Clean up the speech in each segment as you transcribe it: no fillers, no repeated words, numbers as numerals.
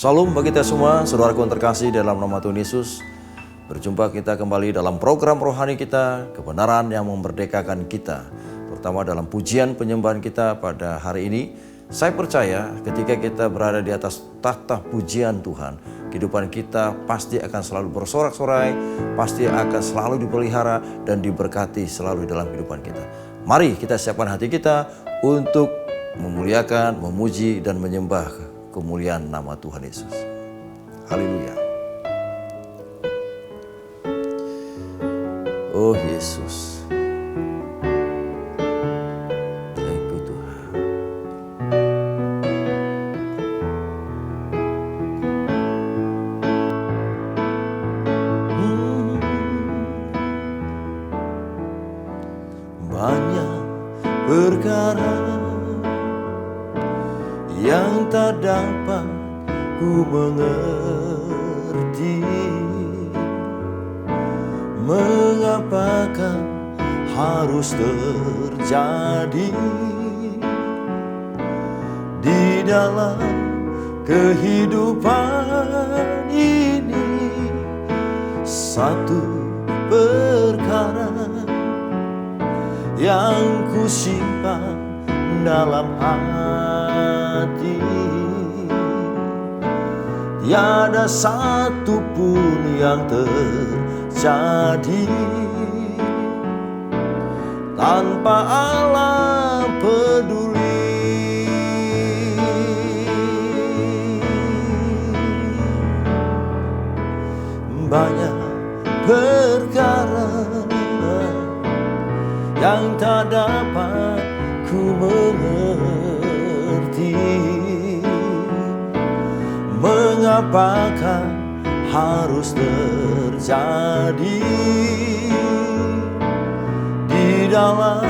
Shalom bagi kita semua, saudaraku yang terkasih dalam nama Tuhan Yesus. Berjumpa kita kembali dalam program rohani kita, kebenaran yang memerdekakan kita. Terutama dalam pujian penyembahan kita pada hari ini. Saya percaya ketika kita berada di atas tahta pujian Tuhan, kehidupan kita pasti akan selalu bersorak-sorai, pasti akan selalu dipelihara dan diberkati selalu dalam kehidupan kita. Mari kita siapkan hati kita untuk memuliakan, memuji, dan menyembah kemuliaan nama Tuhan Yesus. Haleluya. Oh Yesus. Thank you Tuhan. Banyak perkara yang tak dapat ku mengerti, mengapakah harus terjadi di dalam kehidupan ini. Satu perkara yang ku simpan dalam hati, tiada satu pun yang terjadi tanpa Allah peduli. Banyak perkara yang tak dapat ku mengerti, mengapakah harus terjadi di dalam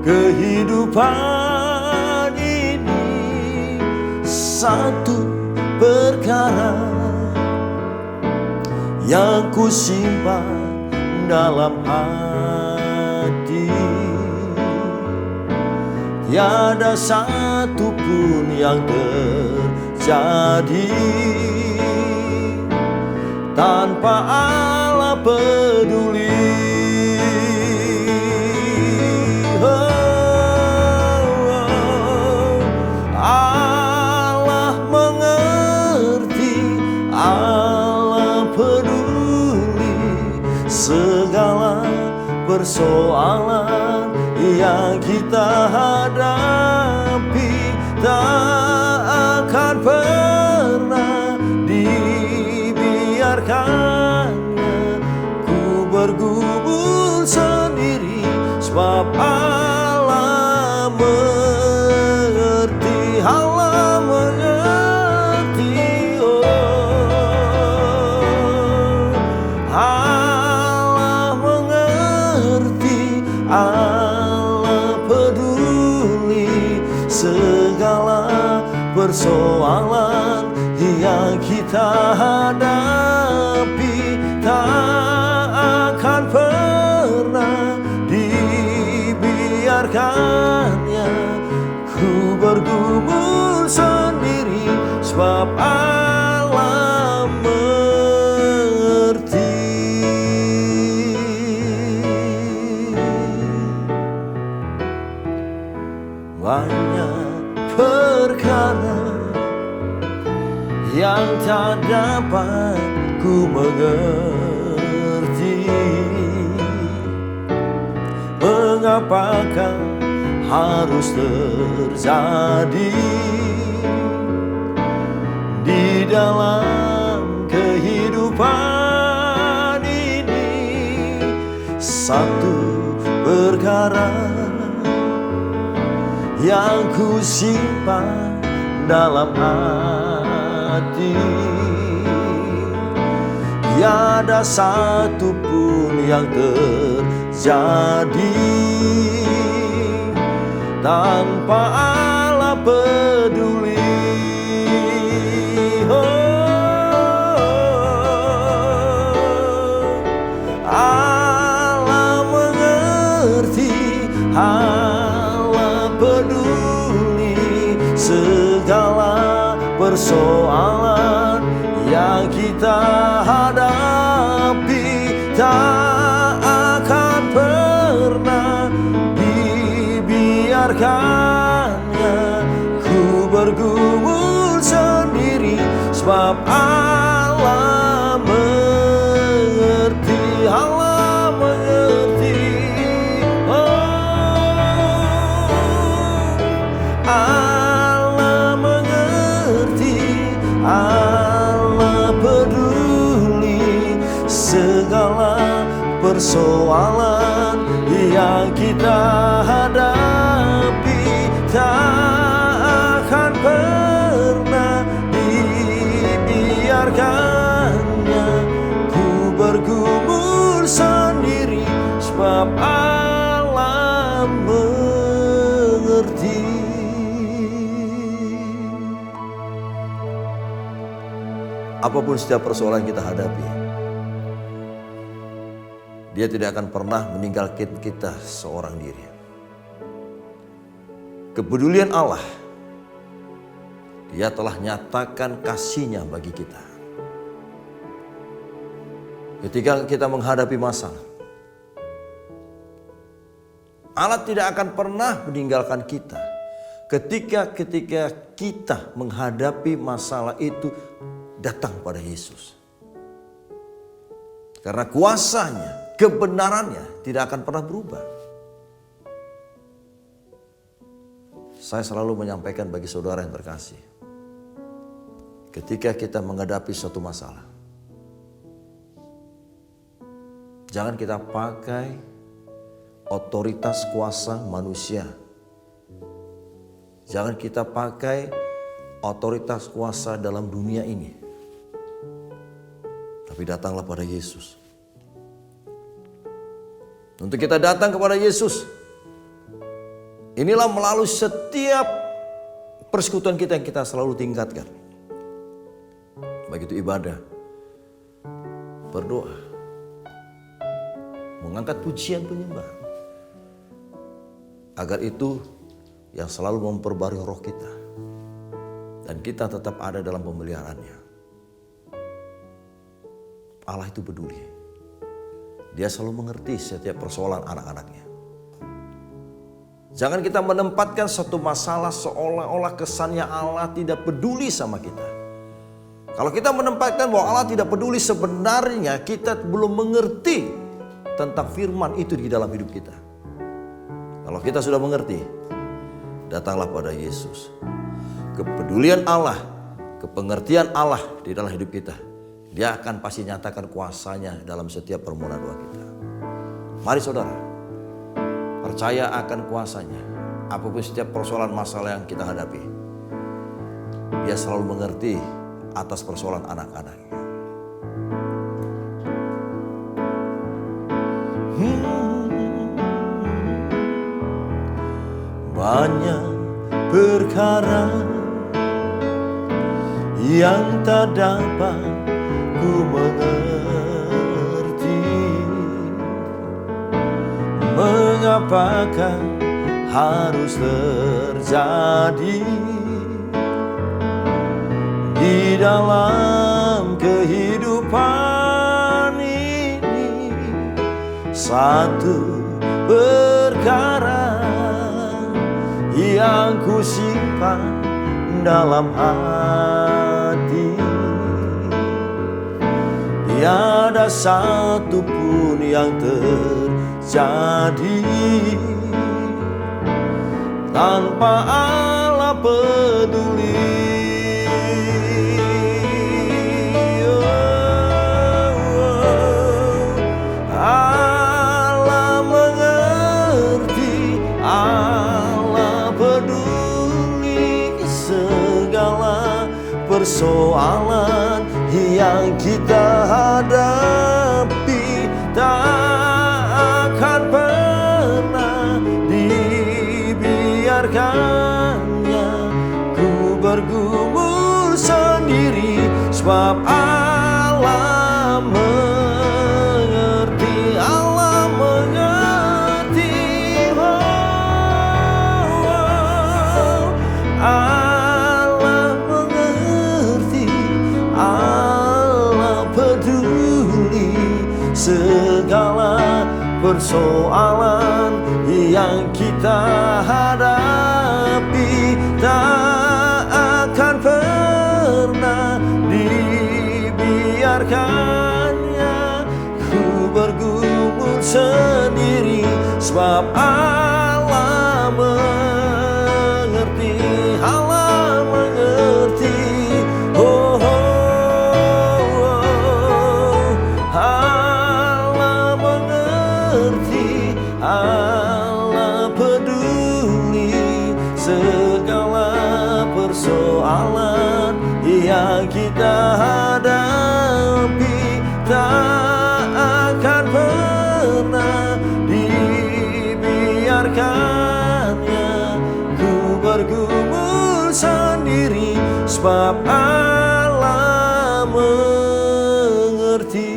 kehidupan ini. Satu perkara yang ku simpan dalam hati, tiada satu pun yang terjadi tanpa Allah peduli. Allah mengerti, Allah peduli segala persoalan yang kita hadapi. Tak akan pernah dibiarkannya ku bergumul sendiri, sebab Allah mengerti, Allah mengerti. Allah mengerti, Allah peduli segala persoalan yang kita hadapi. Tak akan pernah dibiarkannya ku bergumul sendiri, sebab Allah mengerti. Banyak perkara yang tak dapat ku mengerti, mengapakah harus terjadi di dalam kehidupan ini. Satu perkara yang ku simpan dalam hati, tiada satu pun yang terjadi tanpa Allah peduli. Allah mengerti, Allah peduli segala persoalan yang kita hadapi tak akan pernah dibiarkannya ku bergumul sendiri, sebab Allah mengerti, Allah mengerti. Allah mengerti, Allah peduli segala persoalan yang kita hadapi tak akan pernah dibiarkannya ku bergumul sendiri, sebab Allah mengerti. Apapun setiap persoalan kita hadapi, Dia tidak akan pernah meninggalkan kita seorang diri. Kepedulian Allah, Dia telah nyatakan kasih-Nya bagi kita. Ketika kita menghadapi masalah, Allah tidak akan pernah meninggalkan kita. Ketika kita menghadapi masalah itu, datang pada Yesus. Karena kuasanya, kebenarannya tidak akan pernah berubah. Saya selalu menyampaikan bagi saudara yang terkasih, ketika kita menghadapi suatu masalah, jangan kita pakai otoritas kuasa manusia. Jangan kita pakai otoritas kuasa dalam dunia ini. Tapi datanglah pada Yesus. Untuk kita datang kepada Yesus, inilah melalui setiap persekutuan kita yang kita selalu tingkatkan. Begitu ibadah, berdoa, mengangkat pujian penyembahan. Agar itu yang selalu memperbarui roh kita. Dan kita tetap ada dalam pemeliharaannya. Allah itu peduli. Dia selalu mengerti setiap persoalan anak-anaknya. Jangan kita menempatkan satu masalah seolah-olah kesannya Allah tidak peduli sama kita. Kalau kita menempatkan bahwa Allah tidak peduli, sebenarnya kita belum mengerti tentang firman itu di dalam hidup kita. Kalau kita sudah mengerti, datanglah pada Yesus. Kepedulian Allah, kepengertian Allah di dalam hidup kita, Dia akan pasti nyatakan kuasanya dalam setiap permohonan doa kita. Mari saudara, percaya akan kuasanya. Apapun setiap persoalan masalah yang kita hadapi, Dia selalu mengerti atas persoalan anak-anaknya. Banyak perkara yang tak dapat ku mengerti, mengapakah harus terjadi di dalam kehidupan ini. Satu perkara yang ku simpan dalam hati, tiada satu pun yang terjadi tanpa Allah peduli. Allah mengerti, Allah peduli segala persoalan yang kita hadapi, tak akan pernah dibiarkannya ku bergumul sendiri, sebab Allah mengerti, Allah mengerti. Allah mengerti, Allah segala persoalan yang kita hadapi. Tak akan pernah dibiarkannya ku bergumul sendiri, sebab Allah mengerti, Allah mengerti. Oh, oh, oh. Allah mengerti, Allah peduli segala persoalan yang kita hadapi. Tak akan pernah dibiarkannya ku bergumul sendiri, sebab Allah mengerti.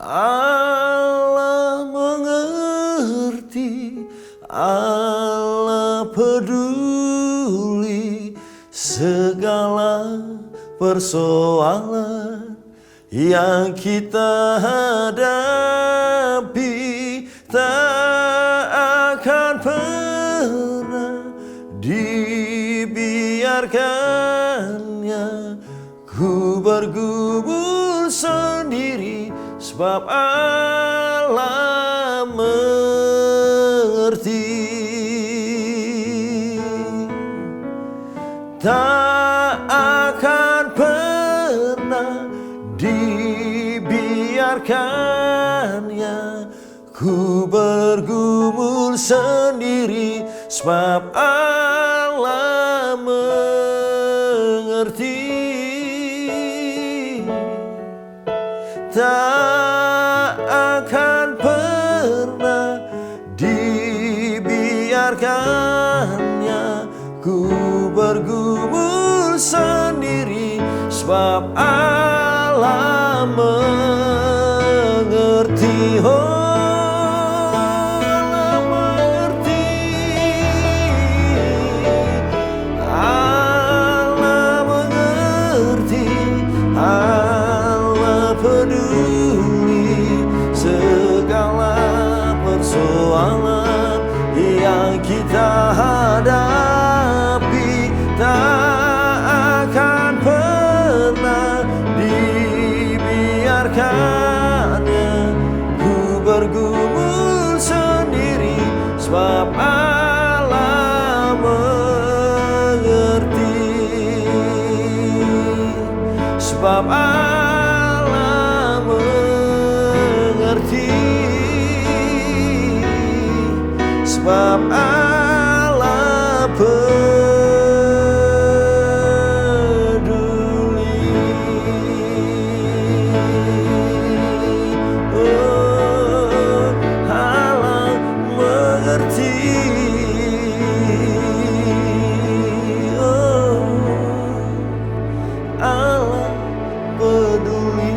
Allah mengerti, Allah peduli segala persoalan yang kita hadapi. Tak akan pernah dibiarkannya ku bergumul sendiri, sebab Allah mengerti. Tak akan pernah dibiarkannya ku bergumul sendiri, sebab Allah mengerti. Tak akan pernah dibiarkannya ku bergumul sendiri, sebab Allah mengerti. Oh, Allah mengerti, Allah mengerti, Allah peduli segala persoalan yang kita hadapi. Tak akan pernah dibiarkannya ku bergumul sendiri, sebab Allah mengerti, sebab Allah mengerti, sebab Allah peduli. Oh, Allah mengerti. Oh, Allah peduli.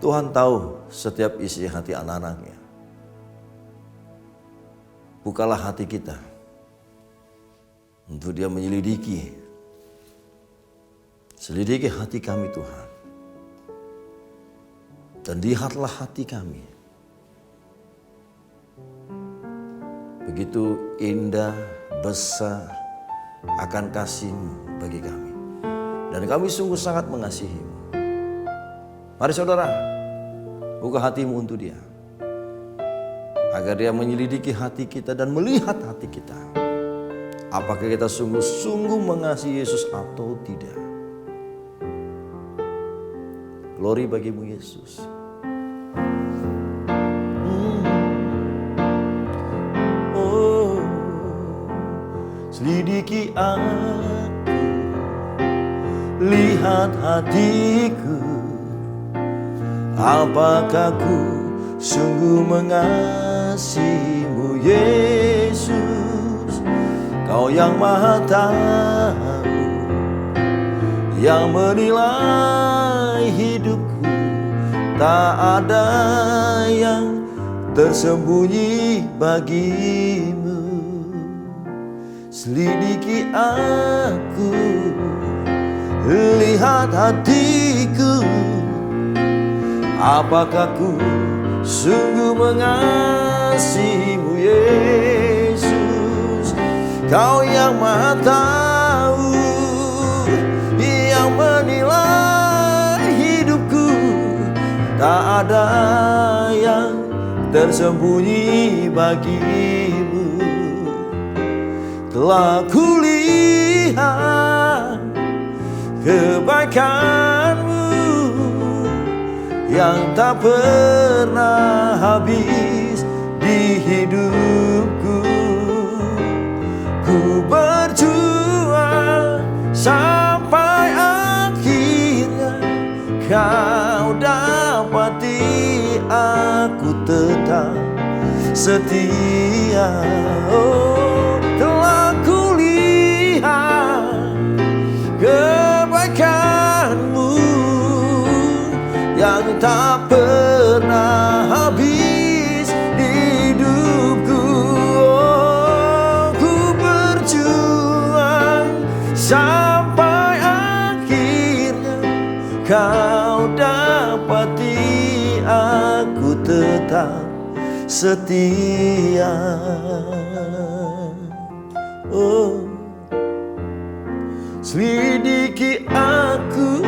Tuhan tahu setiap isi hati anak-anaknya. Bukalah hati kita untuk Dia menyelidiki. Selidiki hati kami Tuhan. Dan lihatlah hati kami. Begitu indah, besar akan kasih-Mu bagi kami. Dan kami sungguh sangat mengasihi-Mu. Mari saudara, buka hatimu untuk Dia, agar Dia menyelidiki hati kita dan melihat hati kita. Apakah kita sungguh-sungguh mengasihi Yesus atau tidak? Glory bagi-Mu Yesus. Oh, selidiki aku, lihat hatiku. Apakah ku sungguh mengasihi-Mu Yesus? Kau yang Maha Tahu, yang menilai hidupku tak ada yang tersembunyi bagimu. Selidiki aku, lihat hatiku, apakah ku sungguh mengasihimu Yesus. Kau yang Maha tahu, yang menilai hidupku, tak ada yang tersembunyi bagimu. Telah kulihat kebaikanmu yang tak pernah habis di hidupku. Ku berjuang sampai akhirnya kau dapati aku tetap setia. Oh, telah kulihat kebaikanmu yang tak pernah habis di hidupku. Oh, ku berjuang sampai akhirnya kau dapati aku tetap setia. Oh, selidiki aku,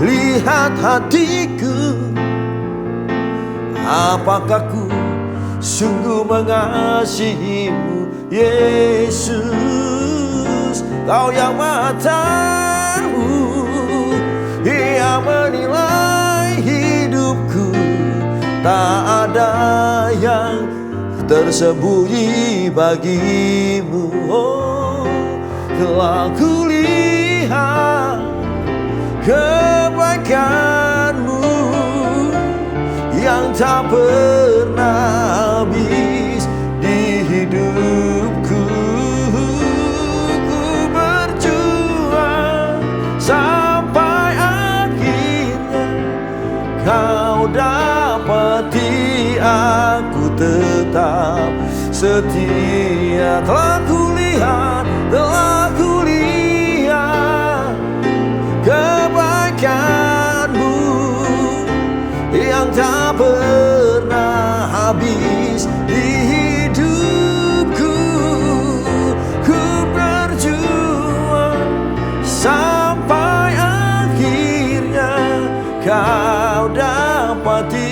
lihat hatiku, apakah ku sungguh mengasihimu Yesus. Kau yang Maha tahu, yang menilai hidupku, tak ada yang tersembunyi bagimu. Oh, telah kulihat kebaikanmu yang tak pernah habis di hidupku. Ku berjuang sampai akhirnya kau dapati aku tetap setia. Telah kulihat kebaikanmu yang tak pernah habis di hidupku. Ku berjuang sampai akhirnya kau dapati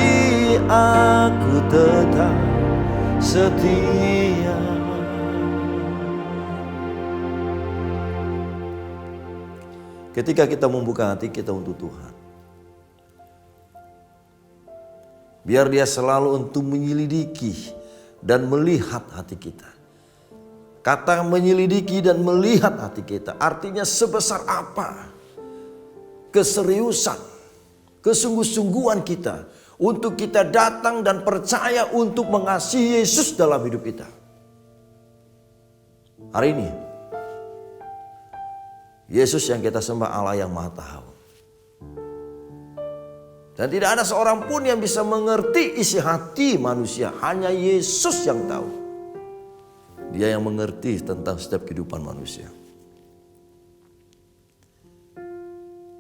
aku tetap setia. Ketika kita membuka hati kita untuk Tuhan, biar Dia selalu untuk menyelidiki dan melihat hati kita. Kata menyelidiki dan melihat hati kita artinya sebesar apa keseriusan, kesungguh-sungguhan kita untuk kita datang dan percaya untuk mengasihi Yesus dalam hidup kita. Hari ini Yesus yang kita sembah Allah yang Maha tahu. Dan tidak ada seorang pun yang bisa mengerti isi hati manusia. Hanya Yesus yang tahu. Dia yang mengerti tentang setiap kehidupan manusia.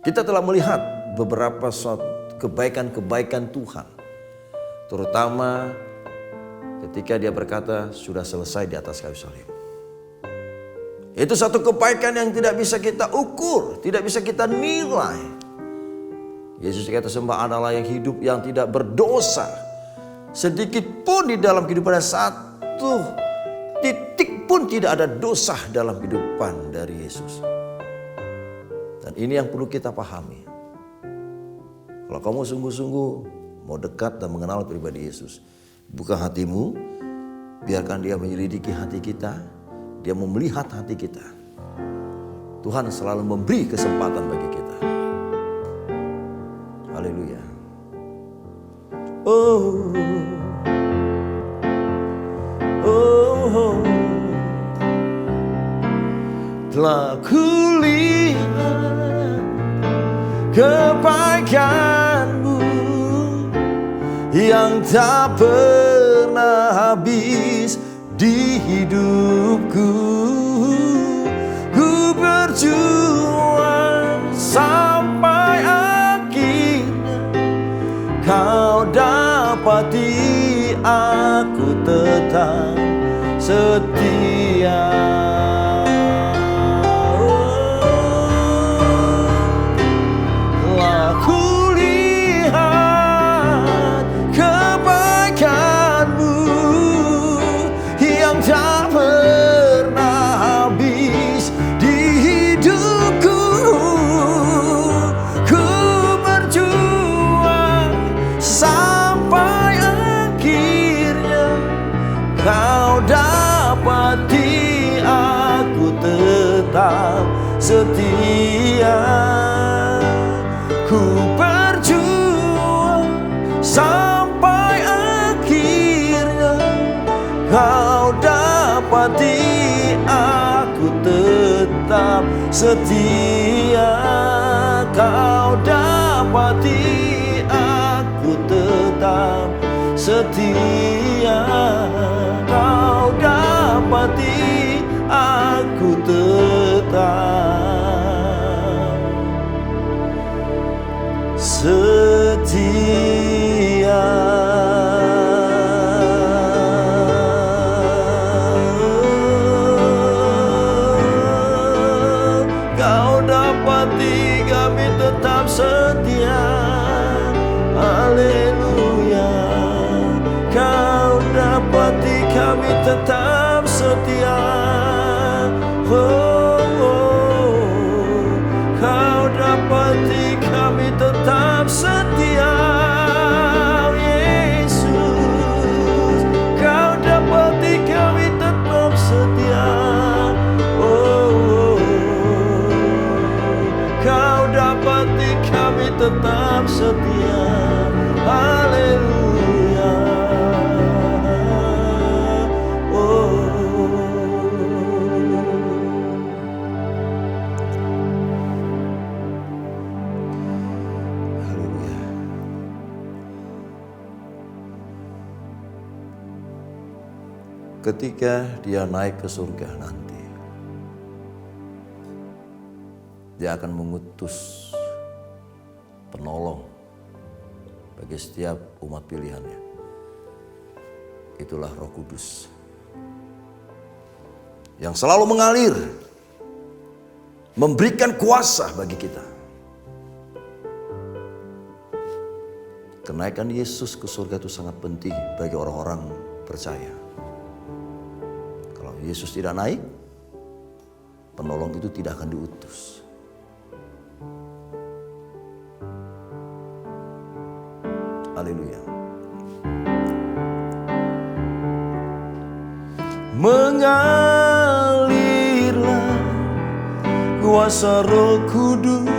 Kita telah melihat beberapa kebaikan-kebaikan Tuhan. Terutama ketika Dia berkata sudah selesai di atas kayu salib. Itu satu kebaikan yang tidak bisa kita ukur, tidak bisa kita nilai. Yesus yang kita sembah adalah yang hidup yang tidak berdosa. Sedikit pun di dalam kehidupannya, satu titik pun tidak ada dosa dalam kehidupan dari Yesus. Dan ini yang perlu kita pahami. Kalau kamu sungguh-sungguh mau dekat dan mengenal pribadi Yesus, buka hatimu, biarkan Dia menyelidiki hati kita. Dia mau melihat hati kita. Tuhan selalu memberi kesempatan bagi kita. Haleluya. Oh, oh, oh. Telah kulihat kebaikanmu yang tak pernah habis di hidupku. Ku berjuang sampai akhirnya kau dapati aku tetap setia. Aku lihat kebaikanmu yang tak pernah habis di hidupku. Ku berjuang sampai akhirnya kau dapati aku tetap setia. Ku berjuang sampai akhirnya kau dapati aku tetap setia. Kau dapati aku tetap setia. Kau dapati aku tetap setia. Kau dapati kami tetap setia. Haleluya. Kau dapati kami tetap setia. Oh, oh. Kau dapati kami tetap setia. Yesus, kau dapati kami tetap setia. Oh, oh. Kau dapati kami tetap setia. Haleluya. Ketika dia naik ke surga nanti, dia akan mengutus penolong bagi setiap umat pilihannya. Itulah Roh Kudus yang selalu mengalir, memberikan kuasa bagi kita. Kenaikan Yesus ke surga itu sangat penting bagi orang-orang percaya. Kalau Yesus tidak naik, penolong itu tidak akan diutus. Haleluya. Mengalirlah kuasa Roh Kudus,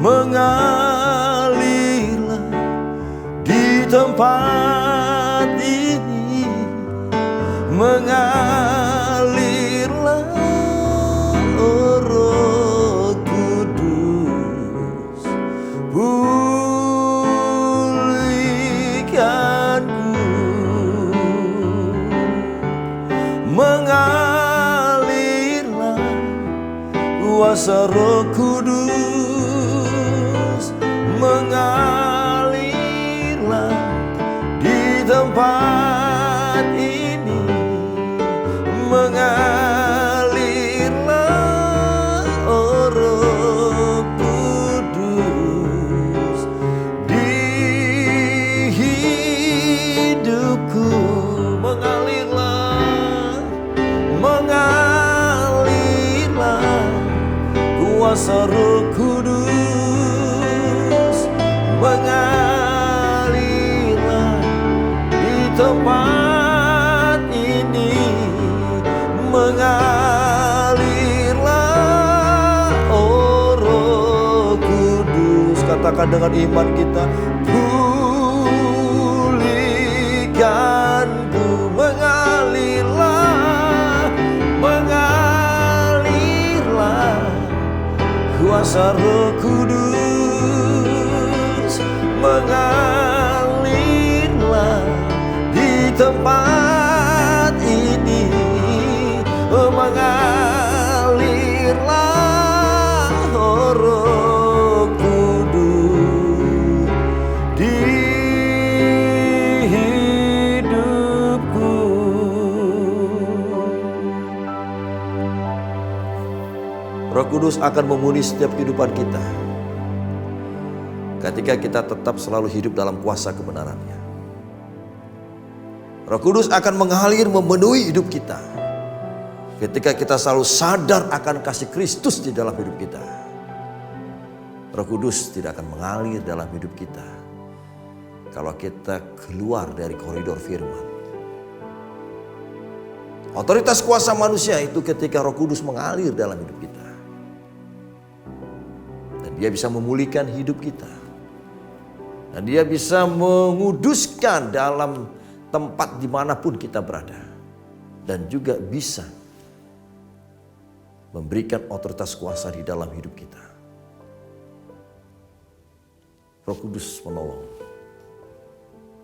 mengalirlah di tempat ini, mengalirlah Roh Kudus, mengalirlah kuasa Roh Kudus, mengalirlah di tempat ini, mengalirlah Roh Kudus di hidupku, mengalirlah kuasa Roh Kudus, mengalirlah di tempat ini, mengalirlah Roh Kudus. Katakan dengan iman kita, pulihkanku, mengalirlah kuasa Roh Kudus, mengalirlah tempat ini mengalirlah Roh Kudus di hidupku. Roh Kudus akan memulih setiap kehidupan kita ketika kita tetap selalu hidup dalam kuasa kebenaran-Nya. Roh Kudus akan mengalir memenuhi hidup kita ketika kita selalu sadar akan kasih Kristus di dalam hidup kita. Roh Kudus tidak akan mengalir dalam hidup kita kalau kita keluar dari koridor firman. Otoritas kuasa manusia itu ketika Roh Kudus mengalir dalam hidup kita. Dan Dia bisa memulihkan hidup kita. Dan Dia bisa menguduskan dalam tempat dimanapun kita berada. Dan juga bisa memberikan otoritas kuasa di dalam hidup kita. Roh Kudus menolong.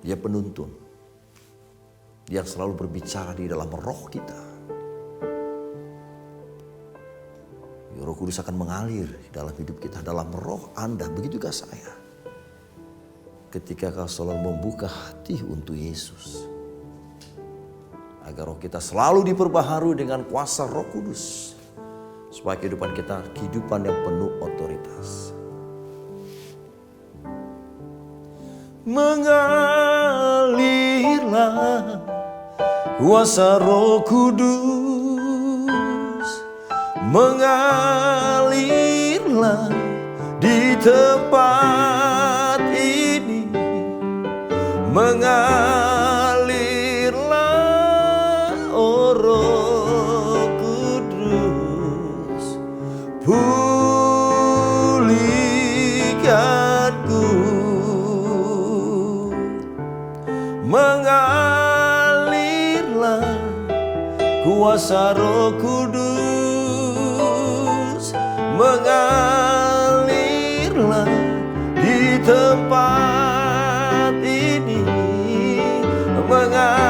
Dia penuntun. Dia selalu berbicara di dalam roh kita. Roh Kudus akan mengalir di dalam hidup kita, dalam roh Anda. Begitu juga saya. Ketika kau selalu membuka hati untuk Yesus. Agar roh kita selalu diperbaharui dengan kuasa Roh Kudus. Supaya kehidupan kita kehidupan yang penuh otoritas. Mengalirlah kuasa Roh Kudus. Mengalirlah di tempat ini. Mengalirlah Roh Kudus, pulihkanku. Mengalirlah kuasa Roh Kudus, mengalirlah di tempat ini. Mengalirlah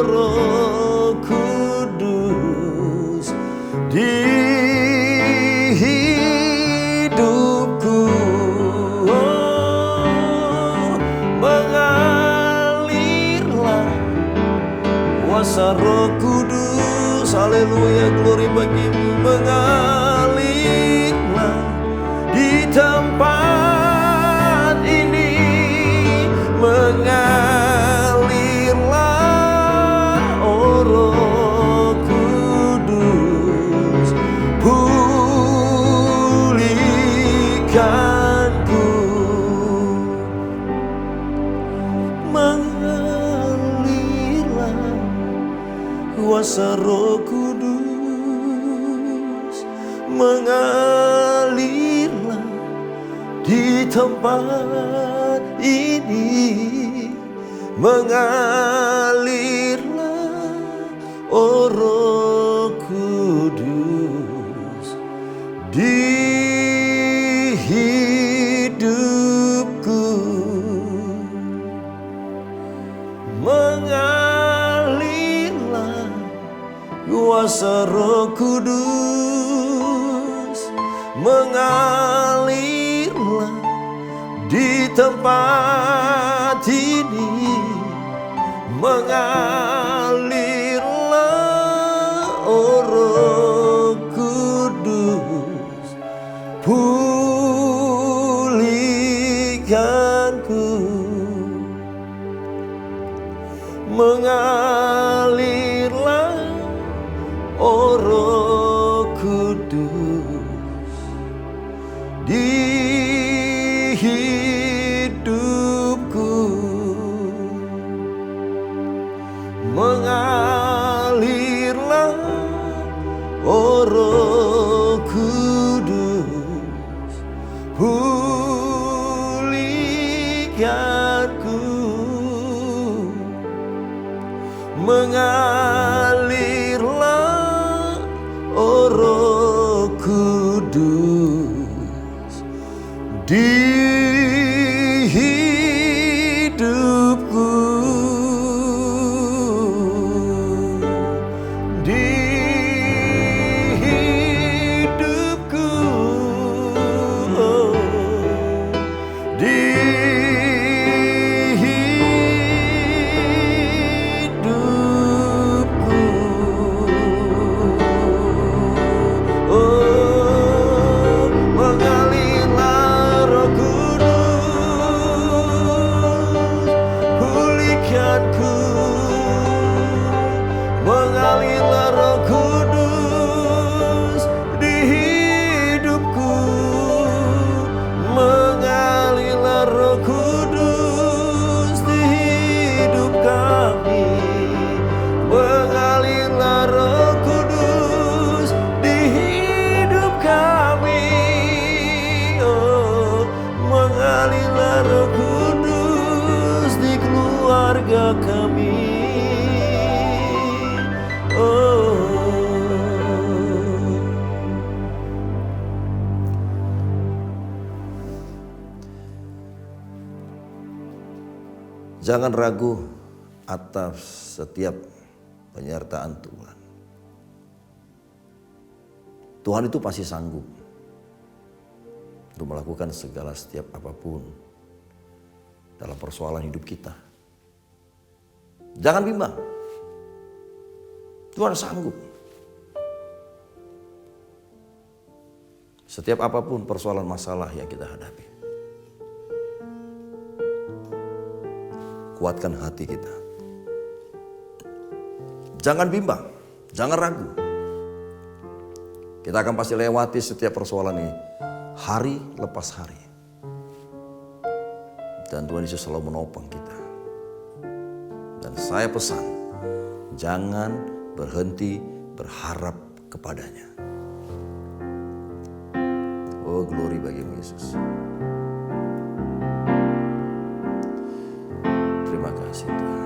Roh Kudus di hidupku. Mengalirlah kuasa Roh Kudus. Haleluya, glory bagimu. Mengalirlah di tempat ini. Mengalirlah Roh Kudus, pulihkanku. Mengalirlah kuasa Roh Kudus, mengalirlah di tempat ini. Mengalirlah Roh Kudus di hidupku. Mengalirlah kuasa Roh Kudus, mengalirlah di tempat ini. Mengalirlah Roh Kudus, pulihkanku. Mengalirlah Roh Kudus di hidupku. Mengalirlah Roh Kudus, pulihkanku. Mengalirlah Roh Kudus di hidupku. Jangan ragu atas setiap penyertaan Tuhan. Tuhan itu pasti sanggup untuk melakukan segala setiap apapun dalam persoalan hidup kita. Jangan bimbang. Tuhan sanggup. Setiap apapun persoalan masalah yang kita hadapi. Kuatkan hati kita. Jangan bimbang, jangan ragu. Kita akan pasti lewati setiap persoalan ini hari lepas hari. Dan Tuhan Yesus selalu menopang kita. Dan saya pesan, jangan berhenti berharap kepadanya. Oh, glory bagimu Yesus. Terima kasih Tuhan.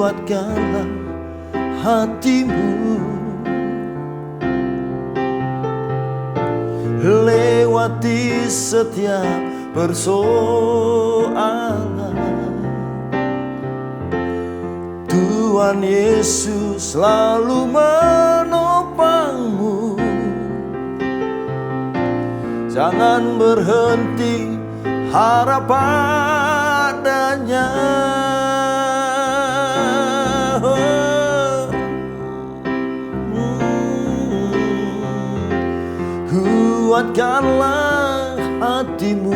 Kuatkanlah hatimu lewati setiap persoalan. Tuhan Yesus selalu menopangmu. Jangan berhenti harap padanya. Kuatkanlah hatimu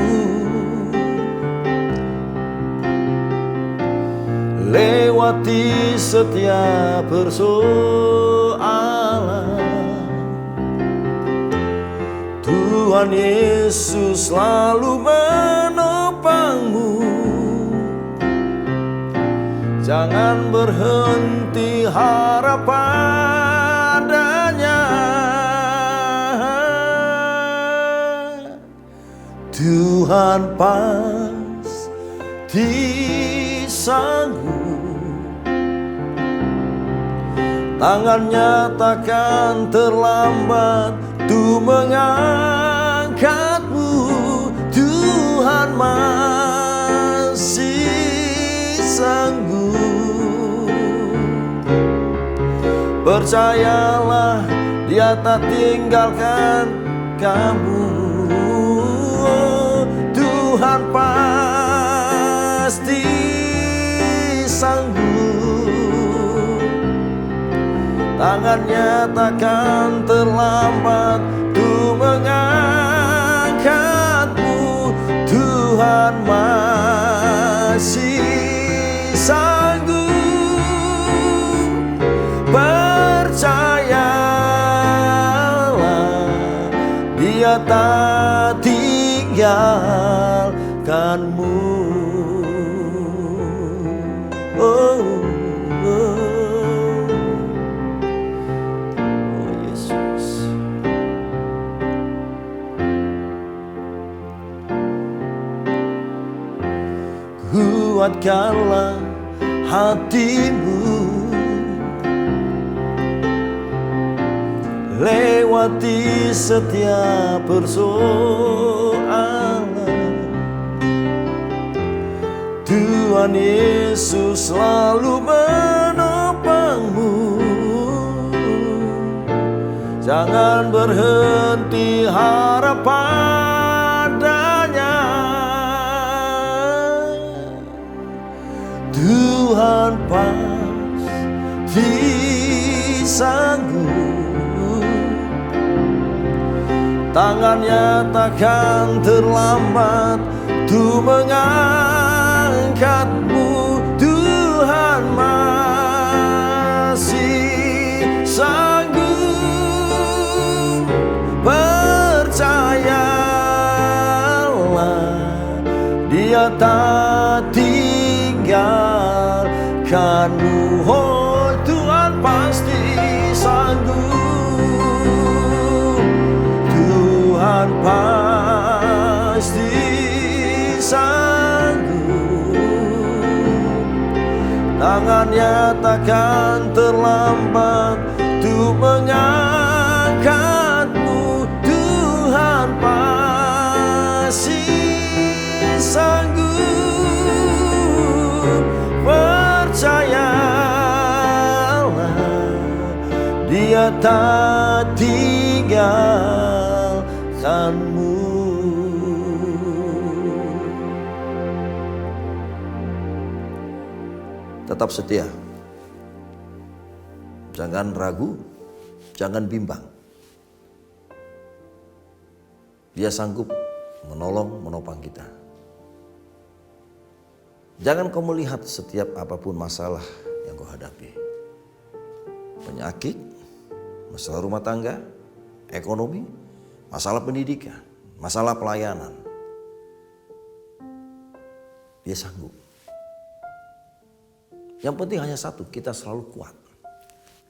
lewati setiap persoalan. Tuhan Yesus selalu menopangmu. Jangan berhenti harap padanya. Tuhan pasti sanggup. Tangannya takkan terlambat untuk mengangkatmu. Tuhan masih sanggup. Percayalah, Dia tak tinggalkan kamu. Tuhan pasti sanggup. Tangannya takkan terlambat untuk mengangkatmu. Tuhan masih sanggup. Percayalah, Dia tak tinggalkanmu. Oh, Yesus. Kuatkanlah hatimu lewati setiap persoalan. Tuhan Yesus selalu menopangmu. Jangan berhenti harap padanya. Tuhan pasti sanggup. Tangannya takkan terlambat untuk mengangkatmu. Tuhan masih sanggup. Percayalah, Dia tak tinggalkanmu. Oh, Tuhan pasti sanggup. Tuhan pasti sanggup. Tangannya takkan terlambat untuk mengangkatmu. Tuhan pasti sanggup. Percayalah, Dia tak tinggalkanmu. Tetap setia. Jangan ragu, jangan bimbang. Dia sanggup menolong, menopang kita. Jangan kau melihat setiap apapun masalah yang kau hadapi. Penyakit, masalah rumah tangga, ekonomi, masalah pendidikan, masalah pelayanan. Dia sanggup. Yang penting hanya satu, kita selalu kuat.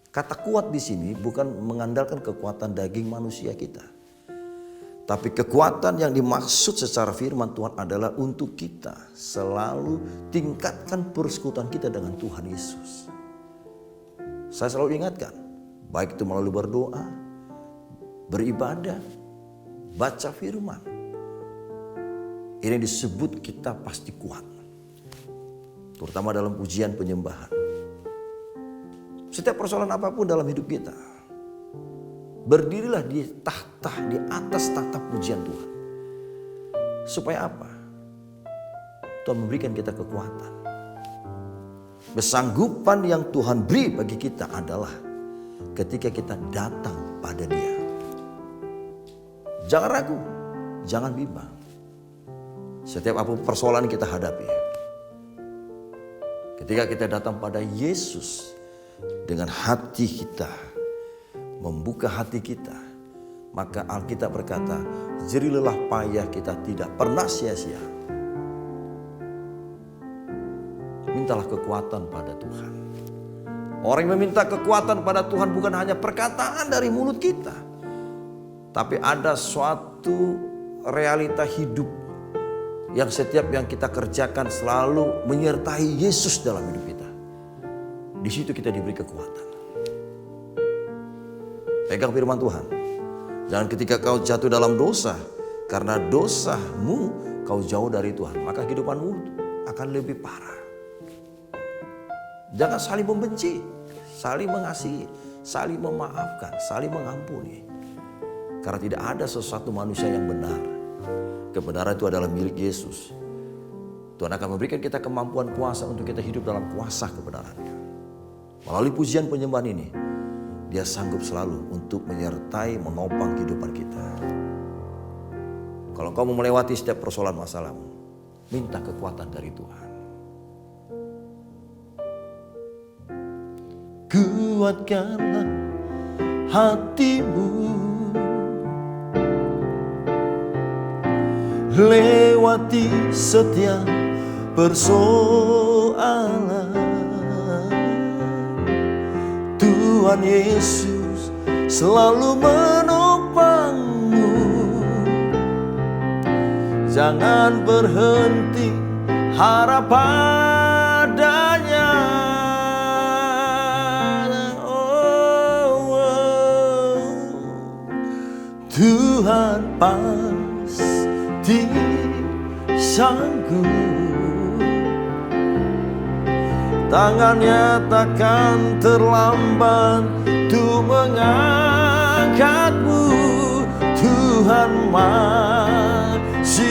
Kata kuat di sini bukan mengandalkan kekuatan daging manusia kita. Tapi kekuatan yang dimaksud secara firman Tuhan adalah untuk kita selalu tingkatkan persekutuan kita dengan Tuhan Yesus. Saya selalu ingatkan, baik itu melalui berdoa, beribadah, baca firman. Ini disebut kita pasti kuat. Terutama dalam pujian penyembahan. Setiap persoalan apapun dalam hidup kita, berdirilah di atas tahta pujian Tuhan. Supaya apa? Tuhan memberikan kita kekuatan. Kesanggupan yang Tuhan beri bagi kita adalah ketika kita datang pada Dia. Jangan ragu, jangan bimbang. Setiap apapun persoalan kita hadapi, ketika kita datang pada Yesus dengan hati kita, membuka hati kita, maka Alkitab berkata, jerih lelah payah kita tidak pernah sia-sia. Mintalah kekuatan pada Tuhan. Orang yang meminta kekuatan pada Tuhan bukan hanya perkataan dari mulut kita, tapi ada suatu realita hidup yang setiap yang kita kerjakan selalu menyertai Yesus dalam hidup kita. Di situ kita diberi kekuatan. Pegang firman Tuhan. Jangan ketika kau jatuh dalam dosa, karena dosamu kau jauh dari Tuhan, maka kehidupanmu akan lebih parah. Jangan saling membenci, saling mengasihi, saling memaafkan, saling mengampuni. Karena tidak ada sesuatu manusia yang benar. Kebenaran itu adalah milik Yesus. Tuhan akan memberikan kita kemampuan kuasa untuk kita hidup dalam kuasa kebenarannya. Melalui pujian penyembahan ini, Dia sanggup selalu untuk menyertai, menopang kehidupan kita. Kalau kau mau melewati setiap persoalan masalahmu, minta kekuatan dari Tuhan. Kuatkanlah hatimu, lewati setiap persoalan. Tuhan Yesus selalu menopangmu. Jangan berhenti harap padanya. Tuhan pasti sanggup. Tangannya takkan terlambat untuk mengangkatmu. Tuhan masih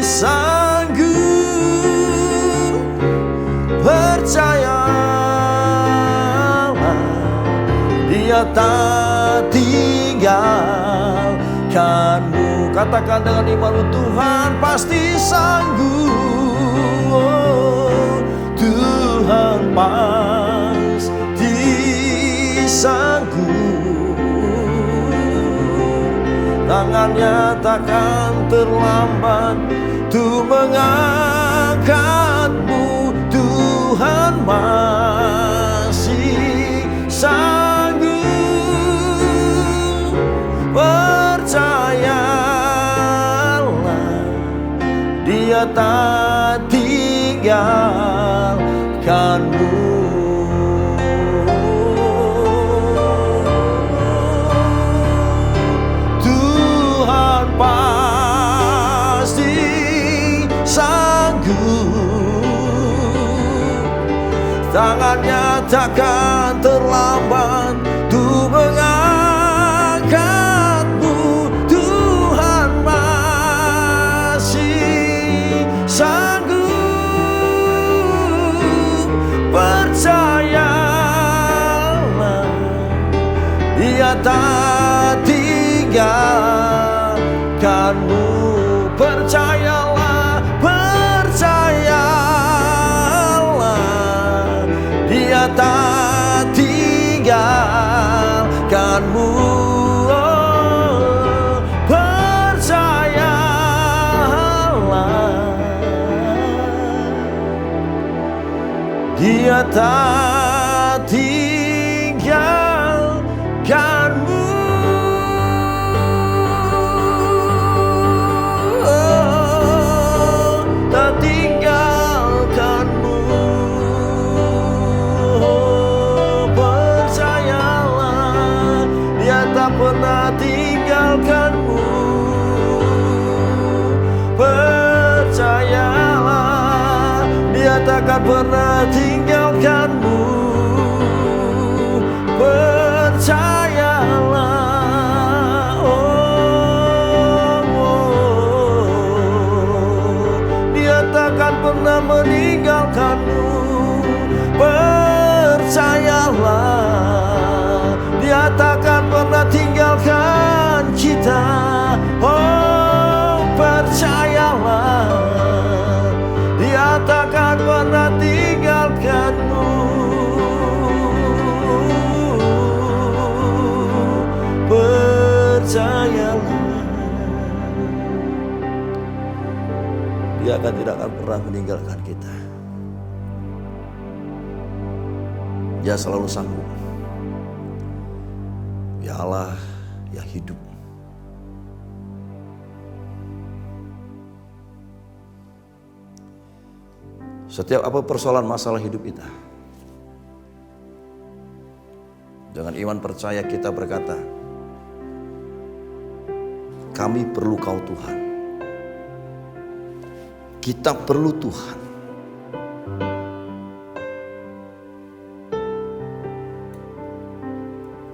sanggup. Percayalah, Dia tak tinggalkanmu. Katakan dengan iman, Tuhan pasti sanggup. Tuhan pasti sanggup. Tangannya takkan terlambat untuk mengangkatmu. Tuhan masih sanggup. Percayalah, tak tinggalkanmu. Tuhan pasti sanggup, tangannya takkan terlambat untuk mengangkatmu. Tuhan masih sanggup, percayalah, Dia tak tinggalkanmu. Percayalah, percayalah, Dia tak tinggalkanmu. Oh, percayalah, Dia tak tinggalkanmu. Pernah tinggalkanmu. Percayalah, Dia takkan pernah tinggalkanmu. Percayalah, Dia takkan pernah meninggalkanmu. Percayalah, Dia takkan pernah tinggalkan kita. Oh, percayalah, Dia takkan pernah tinggalkanmu. Percayalah, Dia tidak akan pernah meninggalkan kita. Dia selalu sanggup. Ya Allah yang hidup. Setiap apa persoalan masalah hidup kita, dengan iman percaya kita berkata, kami perlu Kau Tuhan. Kita perlu Tuhan.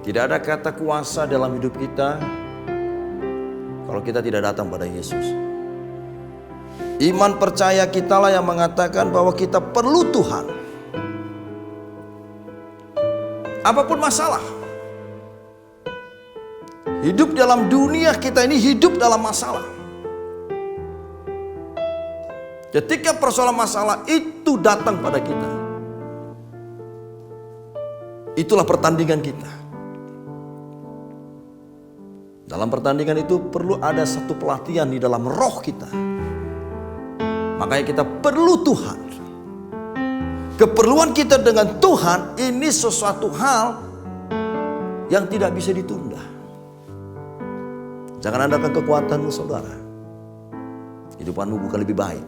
Tidak ada kata kuasa dalam hidup kita kalau kita tidak datang pada Yesus. Iman percaya kitalah yang mengatakan bahwa kita perlu Tuhan. Apapun masalah, hidup dalam dunia kita ini hidup dalam masalah. Ketika persoalan masalah itu datang pada kita, itulah pertandingan kita. Dalam pertandingan itu perlu ada satu pelatihan di dalam roh kita. Makanya kita perlu Tuhan. Keperluan kita dengan Tuhan ini sesuatu hal yang tidak bisa ditunda. Jangan andalkan kekuatanmu, saudara. Hidupanmu bukan lebih baik,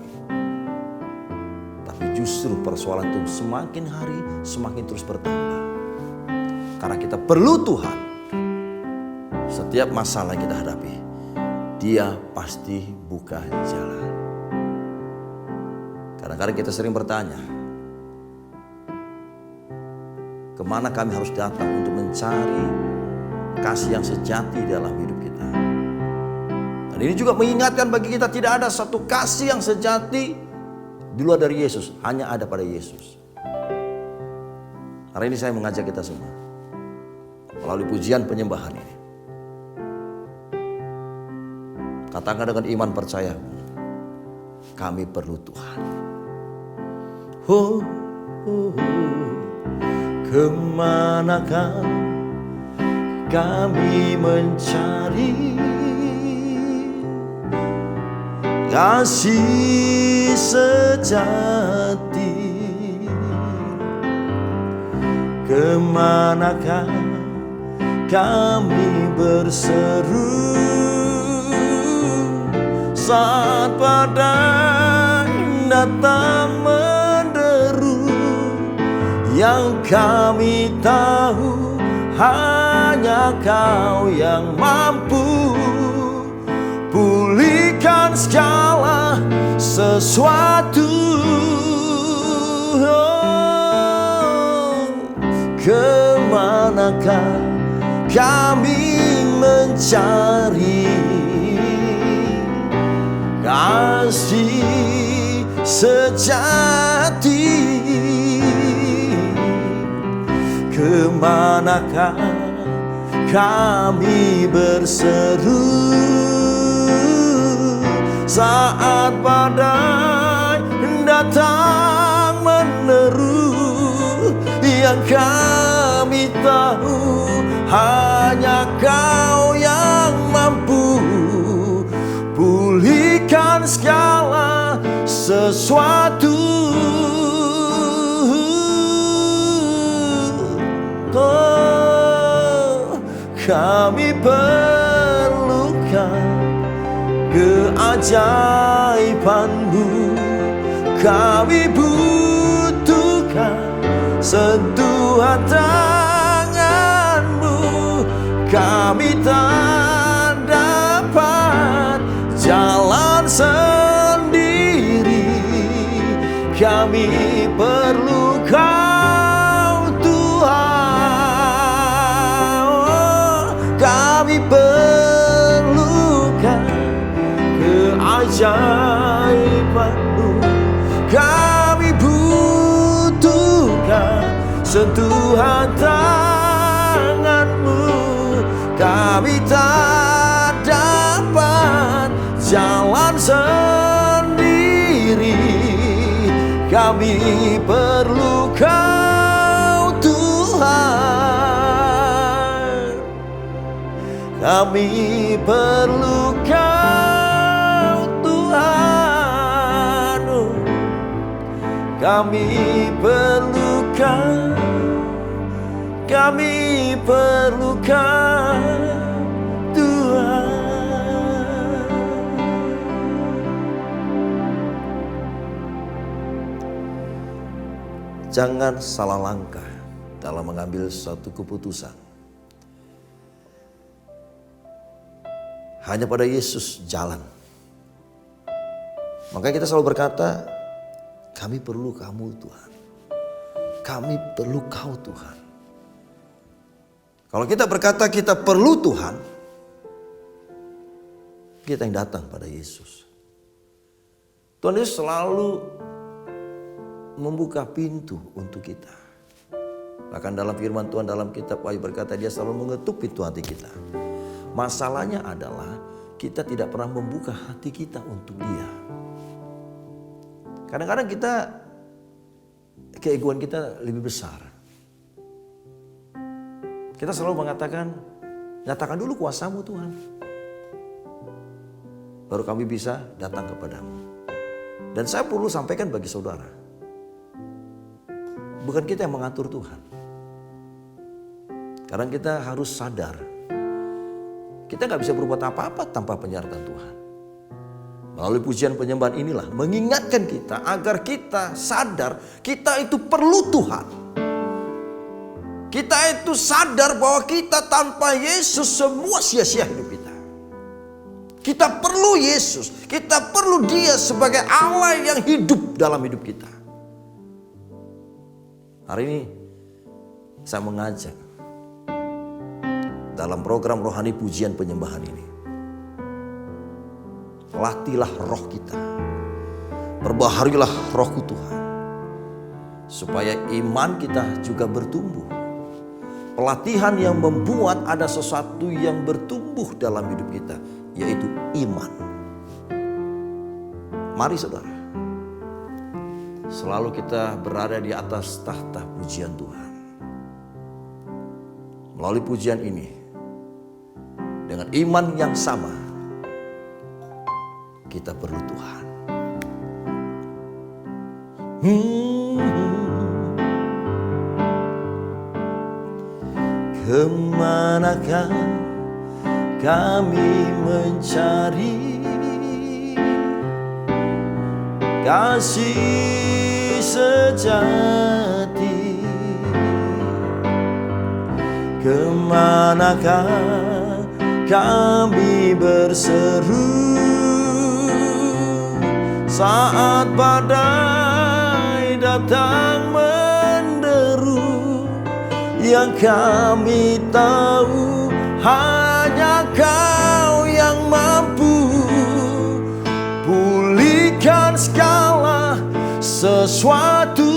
tapi justru persoalan itu semakin hari semakin terus bertambah. Karena kita perlu Tuhan. Setiap masalah yang kita hadapi, Dia pasti buka jalan. Kadang-kadang kita sering bertanya, kemana kami harus datang untuk mencari kasih yang sejati dalam hidup kita. Dan ini juga mengingatkan bagi kita, tidak ada satu kasih yang sejati di luar dari Yesus, hanya ada pada Yesus. Hari ini saya mengajak kita semua melalui pujian penyembahan ini, katakan dengan iman percaya, kami perlu Tuhan. Oh, oh, oh. Kemanakah kami mencari kasih sejati? Kemanakah kami berseru saat pada datang menderu, yang kami tahu hanya Kau yang mampu pulihkan segala sesuatu. Kemanakah kami mencari kasih sejati? Kemanakah kami berseru saat badai datang meneru, yang kami tahu hanya Kau yang mampu pulihkan segala sesuatu. Oh, kami perlukan keajaiban-Mu, kami butuhkan sentuhan tangan-Mu, kami tak dapat jalan sendiri, kami perlu Kau Tuhan. Oh, kami perlukan keajaiban-Mu, kami butuhkan sentuhan tangan-Mu, kami tak dapat jalan sendiri, kami perlu Kau Tuhan, kami perlu Kau Tuhan, kami perlukan, kami perlukan Tuhan. Jangan salah langkah dalam mengambil suatu keputusan. Hanya pada Yesus jalan. Makanya kita selalu berkata, kami perlu Kamu Tuhan. Kami perlu Kau Tuhan. Kalau kita berkata kita perlu Tuhan, kita yang datang pada Yesus. Tuhan Yesus selalu membuka pintu untuk kita. Bahkan dalam firman Tuhan dalam kitab Wahyu berkata Dia selalu mengetuk pintu hati kita. Masalahnya adalah kita tidak pernah membuka hati kita untuk Dia. Kadang-kadang keegoan kita lebih besar. Kita selalu mengatakan, nyatakan dulu kuasa-Mu Tuhan, baru kami bisa datang kepadamu. Dan saya perlu sampaikan bagi saudara, bukan kita yang mengatur Tuhan. Kadang kita harus sadar, kita gak bisa berbuat apa-apa tanpa penyertaan Tuhan. Melalui pujian penyembahan inilah mengingatkan kita agar kita sadar kita itu perlu Tuhan. Kita itu sadar bahwa kita tanpa Yesus semua sia-sia hidup kita. Kita perlu Yesus, kita perlu Dia sebagai Allah yang hidup dalam hidup kita. Hari ini saya mengajak dalam program rohani pujian penyembahan ini. Latihlah roh kita. Perbaharilah rohku Tuhan. Supaya iman kita juga bertumbuh. Pelatihan yang membuat ada sesuatu yang bertumbuh dalam hidup kita, yaitu iman. Mari saudara, selalu kita berada di atas tahta pujian Tuhan. Melalui pujian ini, dengan iman yang sama, kita perlu Tuhan. Kemanakah kami mencari kasih sejati. Kemanakah kami berseru saat badai datang menderu? Yang kami tahu hanya Kau yang mampu pulihkan segala sesuatu.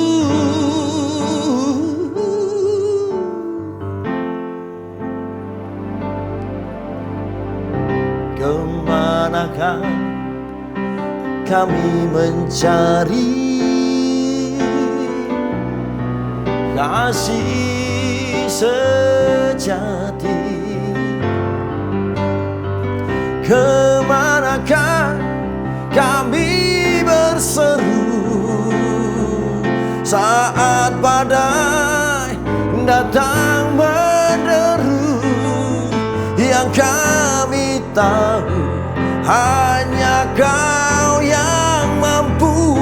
Kemanakah kami mencari kasih sejati? Kemanakah kami berseru saat badai datang menderu? Yang kami tahu hanya Kau yang mampu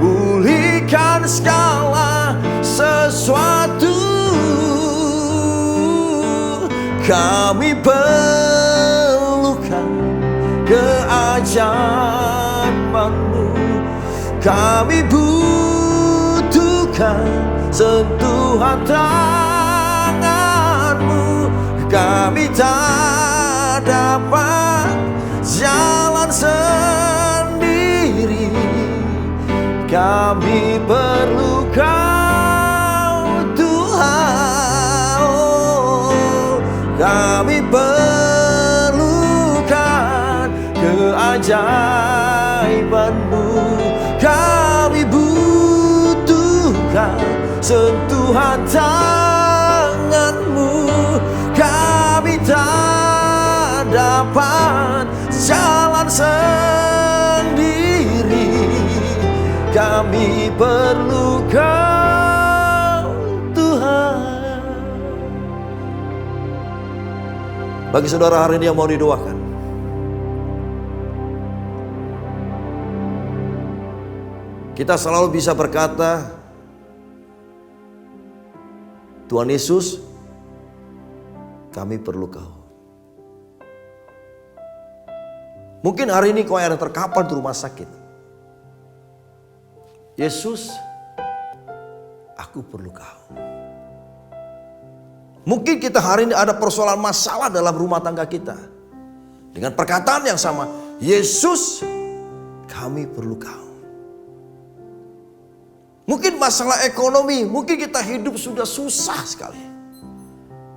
pulihkan segala sesuatu. Kami perlukan keajaiban-Mu, kami butuhkan sentuhan tangan-Mu. Kami tak dapat jalan sendiri, kami perlu Kau Tuhan. Oh, kami perlukan keajaiban-Mu, kami butuhkan sentuhan tangan-Mu. Kami tak dapat jalan sendiri, kami perlu Kau Tuhan. Bagi saudara hari ini yang mau didoakan, kita selalu bisa berkata, Tuhan Yesus, kami perlu Kau. Mungkin hari ini kau ada terkapar di rumah sakit. Yesus, aku perlu Kau. Mungkin kita hari ini ada persoalan masalah dalam rumah tangga kita. Dengan perkataan yang sama, Yesus, kami perlu Kau. Mungkin masalah ekonomi, mungkin kita hidup sudah susah sekali.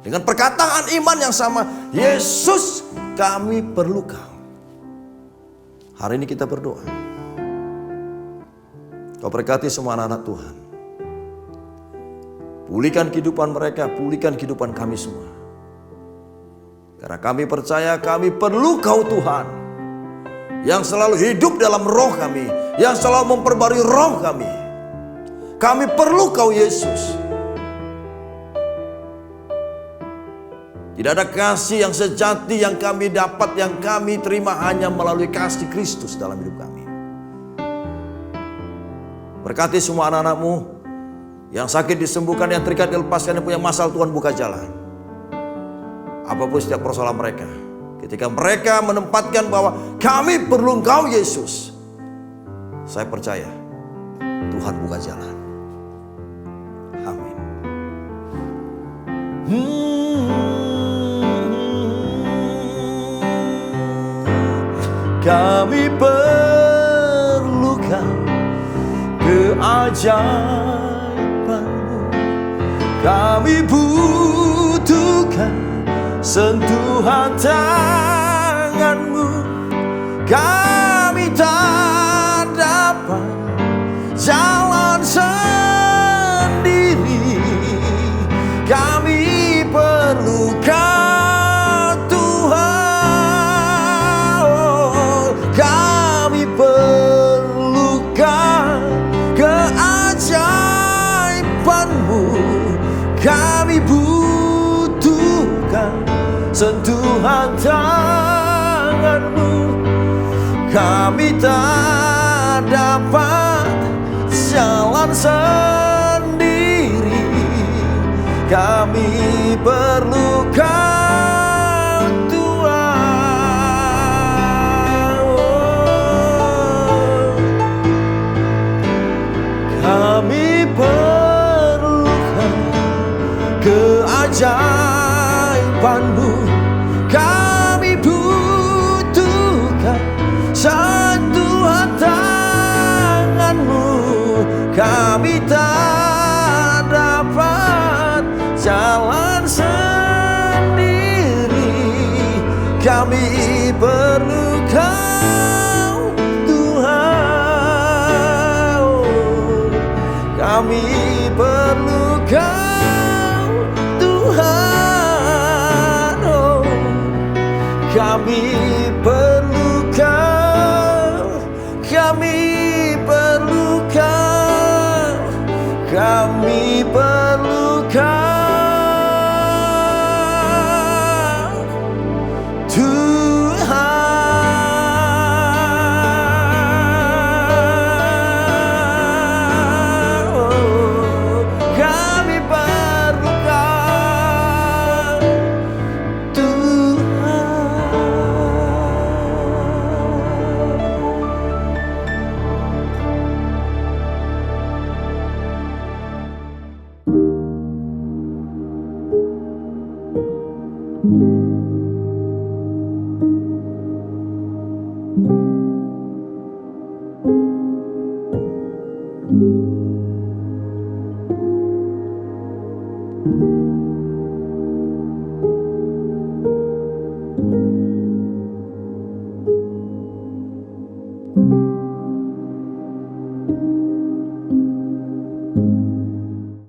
Dengan perkataan iman yang sama, Yesus, kami perlu Kau. Hari ini kita berdoa. Kau berkati semua anak-anak Tuhan. Pulihkan kehidupan mereka, pulihkan kehidupan kami semua. Karena kami percaya kami perlu Kau Tuhan. Yang selalu hidup dalam roh kami, yang selalu memperbarui roh kami. Kami perlu Kau Yesus. Tidak ada kasih yang sejati yang kami dapat, yang kami terima hanya melalui kasih Kristus dalam hidup kami. Berkati semua anak-anak-Mu yang sakit disembuhkan, yang terikat dilepaskan, yang punya masalah Tuhan buka jalan. Apapun setiap persoalan mereka, ketika mereka menempatkan bahwa kami perlu Engkau Yesus, saya percaya Tuhan buka jalan. Amin. Kami perlukan keajaiban-Mu, kami butuhkan sentuhan tangan-Mu. Kami tak dapat jalan sendiri, kami perlu Kau Tuhan. Kami perlukan keajaiban-Mu, kami butuhkan sentuhan tangan-Mu. Kami tak kami perlu Kau Tuhan. Oh, kami perlukan keajaiban-Mu, kami butuhkan sentuhan tangan-Mu, kami tak dapat jalan sendiri, kami perlu Kau Tuhan. Kami perlu Kau Tuhan. Oh, kami perlu Kau, kami perlu Kau, kami perlu Kau Tuhan. Oh, kami perlu Kau Tuhan.